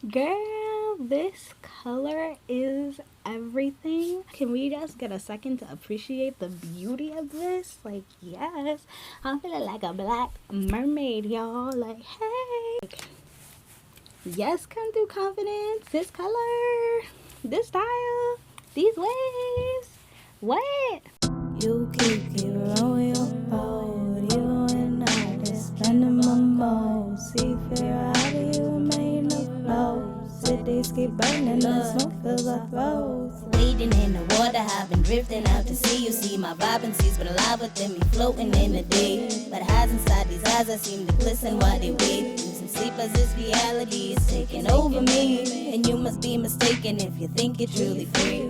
Girl, this color is everything. Can we just get a second to appreciate the beauty of this? Like, yes, I'm feeling like a black mermaid, y'all. Like, hey. Yes, come through confidence. This color, this style, these waves. What? You keep on your boat, you and I just spending my mode. See fear, how do you remain afloat? Cities keep burning, the smoke fills our throats. Wading in the water, I've been drifting out to sea. You see my vibrancy's been alive within me, floating in the day. But highs inside these eyes, I seem to glisten while they wait. Losing sleep as this reality is taking over me. And you must be mistaken if you think you're truly free.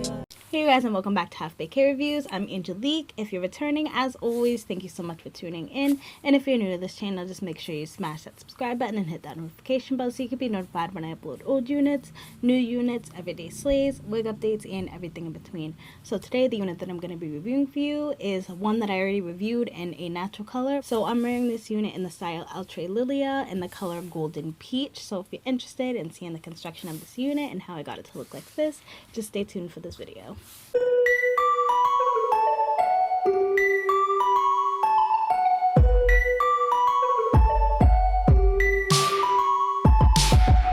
Hey guys, and welcome back to Half Baked Hair Reviews. I'm Angelique. If you're returning, as always, thank you so much for tuning in. And if you're new to this channel, just make sure you smash that subscribe button and hit that notification bell so you can be notified when I upload old units, new units, everyday slays, wig updates, and everything in between. So today, the unit that I'm going to be reviewing for you is one that I already reviewed in a natural color. So I'm wearing this unit in the style Outre Lilia in the color Golden Peach. So if you're interested in seeing the construction of this unit and how I got it to look like this, just stay tuned for this video.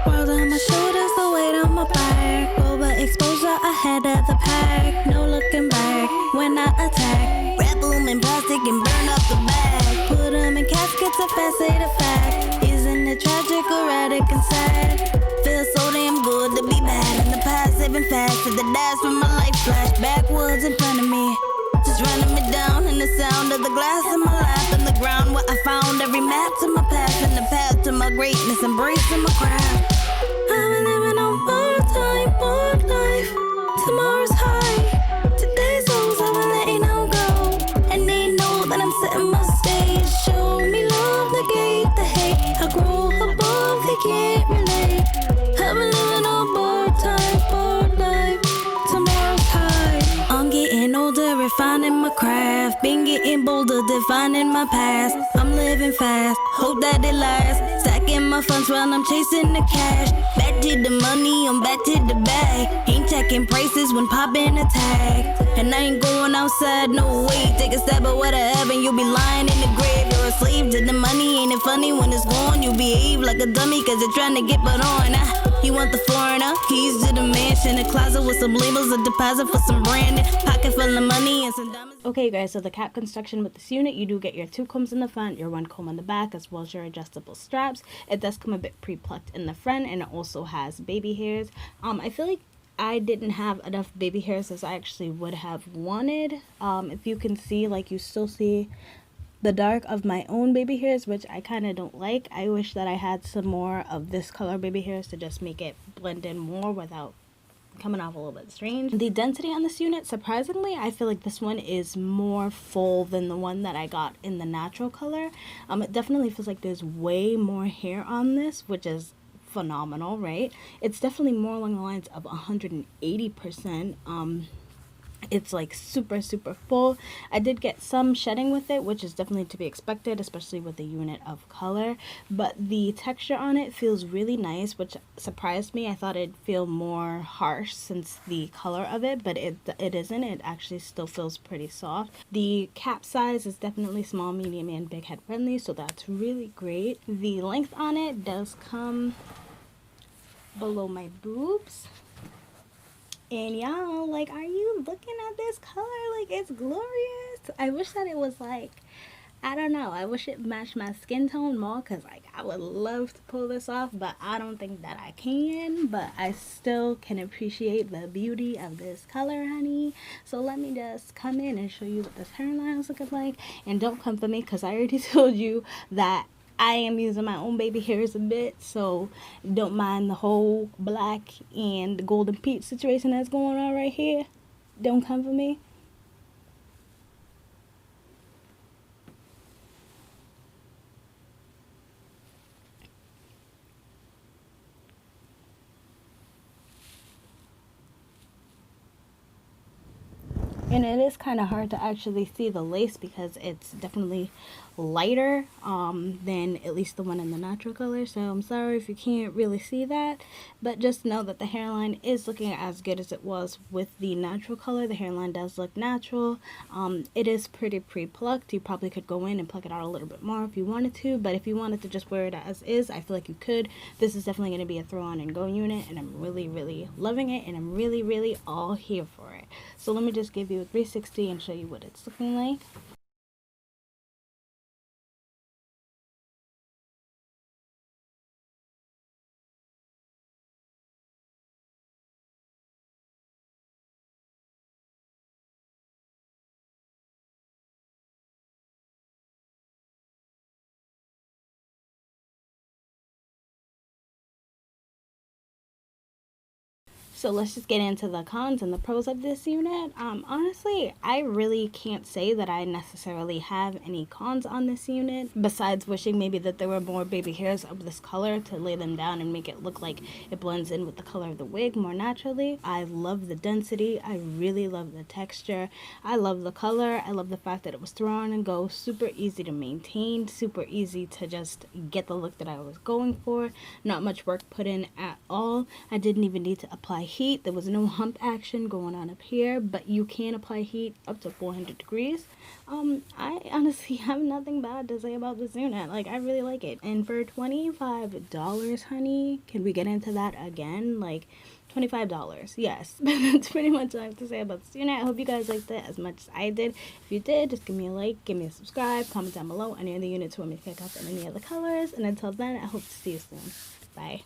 World on my shoulders, the weight on my back. Overexposure ahead of the pack. No looking back when I attack. Wrap them in plastic and burn up the bag. Put them in caskets, a fast say the fact. Isn't it tragic, erratic, and sad? Feels so damn good to be bad in the past, living fast at the dash when my life flashed backwards in front of me. Just running me down in the sound of the glass in my lap in the ground where I found every map to my past and the path to my greatness, embracing my craft. I've been living on borrowed time, borrowed life. Tomorrow's high, today's lows, I've been letting them go. And they know that I'm setting my stage. Show me love, negate the hate. I grow above, they can't relate. I've been living on borrowed time, borrowed life. Tomorrow's high. I'm getting older, refining my craft. Been getting bolder, defining my past. I'm living fast, hope that it lasts. Stacking my funds while I'm chasing the cash. Back to the money, I'm back to the bag. Ain't checking prices when popping a tag. And I ain't going outside, no way. Take a step at what I have and you'll be lying in the grave. You're a slave to the money, ain't it funny when it's gone? You behave like a dummy cause you're trying to get put on. You want the foreigner, keys to the mansion. A closet with some labels, a deposit for some branding. Pocket full of money and some diamonds. Okay guys, so the cap construction with this unit, you do get your 2 combs in the front, your 1 comb on the back, as well as your adjustable straps. It does come a bit pre-plucked in the front, and it also has baby hairs. I feel like I didn't have enough baby hairs as I actually would have wanted. If you can see, like, you still see the dark of my own baby hairs, which I kind of don't like. I wish that I had some more of this color baby hairs to just make it blend in more without coming off a little bit strange. The density on this unit, surprisingly, I feel like this one is more full than the one that I got in the natural color. It definitely feels like there's way more hair on this, which is phenomenal, right? It's definitely more along the lines of 180%. It's like super full. I did get some shedding with it, which is definitely to be expected, especially with a unit of color, but the texture on it feels really nice, which surprised me. I thought it'd feel more harsh since the color of it, but it isn't. It actually still feels pretty soft. The cap size is definitely small, medium, and big head friendly, so that's really great. The length on it does come below my boobs. And y'all, like, are you looking at this color? Like, it's glorious. I wish that it was like, I don't know, I wish it matched my skin tone more, because like I would love to pull this off, but I don't think that I can. But I still can appreciate the beauty of this color, honey. So let me just come in and show you what this hairline is looking like. And don't come for me, because I already told you that I am using my own baby hairs a bit, so don't mind the whole black and golden peach situation that's going on right here. Don't come for me. And it is kind of hard to actually see the lace because it's definitely lighter than at least the one in the natural color. So I'm sorry if you can't really see that, but just know that the hairline is looking as good as it was with the natural color. The hairline does look natural. It is pretty pre-plucked. You probably could go in and pluck it out a little bit more if you wanted to, but if you wanted to just wear it as is, I feel like you could. This is definitely going to be a throw on and go unit, and I'm really loving it, and I'm really all here for it. So let me just give you a 360 and show you what it's looking like. So let's just get into the cons and the pros of this unit. Honestly, I really can't say that I necessarily have any cons on this unit, besides wishing maybe that there were more baby hairs of this color to lay them down and make it look like it blends in with the color of the wig more naturally. I love the density. I really love the texture. I love the color. I love the fact that it was throw on and go, super easy to maintain, super easy to just get the look that I was going for. Not much work put in at all. I didn't even need to apply heat. There was no hump action going on up here, but you can apply heat up to 400 degrees. I honestly have nothing bad to say about this unit. Like, I really like it. And for $25, honey, can we get into that again? Like, $25, yes. But that's pretty much all I have to say about this unit. I hope you guys liked it as much as I did. If you did, just give me a like, give me a subscribe, comment down below any of the units you want me to pick up in any other colors. And until then, I hope to see you soon. Bye.